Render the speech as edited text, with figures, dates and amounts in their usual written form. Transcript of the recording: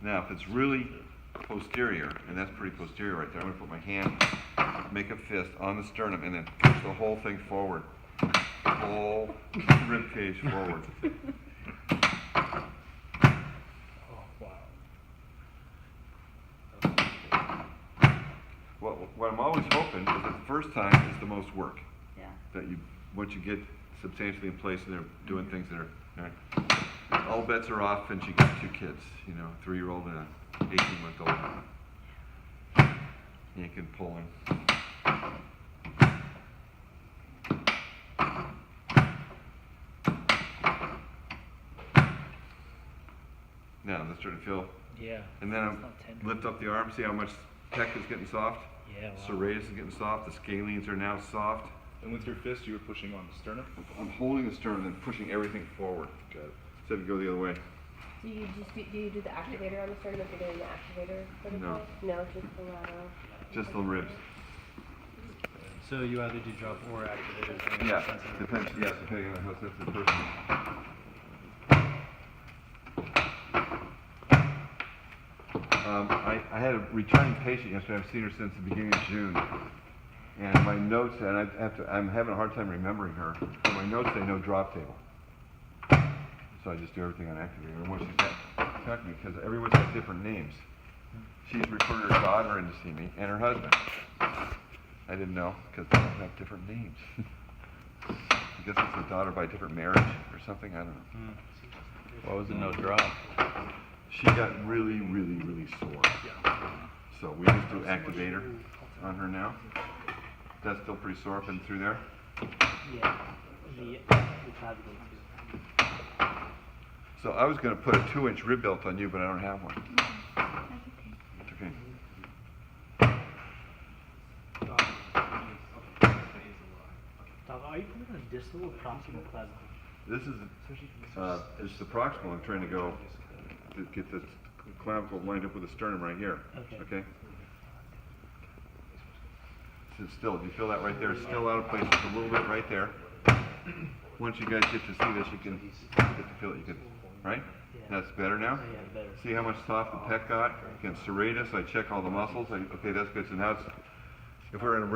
Now, if it's really posterior, and that's pretty posterior right there, I'm going to put my hand, make a fist on the sternum, and then push the whole thing forward. Whole rib cage forward. What I'm always hoping is that the first time is the most work. Yeah. That you, once you get substantially in place and they're doing things that are, all bets are off, and she got 2 kids, you know, a 3-year-old and an 18-month-old. Yanking, pulling. Now, let's try to feel. Yeah. And then lift up the arm, see how much pec is getting soft? Yeah, wow. Serratus is getting soft, the scalenes are now soft. And with your fist, you were pushing on the sternum? I'm holding the sternum and pushing everything forward. Got it. Instead of go the other way. Do you do the activator on the sternum if you're doing the activator for the No. play? No, just the lateral. Just the ribs. So you either do drop or activators? Yeah, depends. Yes, depending on how sensitive the person is. I had a returning patient yesterday. I've seen her since the beginning of June, and my notes, and I'm having a hard time remembering her. So my notes say no drop table. So I just do everything on activator. And when she's talking to me, because everyone's got different names. She's referred her daughter in to see me, and her husband. I didn't know, because they all have different names. I guess it's a daughter by a different marriage or something, I don't know. Why was it no drop? She got really, really, really sore. So we just do activator on her now. That's still pretty sore up and through there? Yeah. The clavicle too. So I was going to put a 2-inch rib belt on you, but I don't have one. It's okay. Doc, are you putting a distal or proximal clavicle? This is it's the proximal. I'm trying to go to get the clavicle lined up with the sternum right here. Okay. Sit still. Do you feel that right there? It's still out of place. Just a little bit right there. Once you guys get to see this, you can get to feel it. You can, right? Yeah. That's better now. Yeah, better. See how much soft the pec got? Again, serratus. I check all the muscles. Okay, that's good. So now it's, if we're in a ring.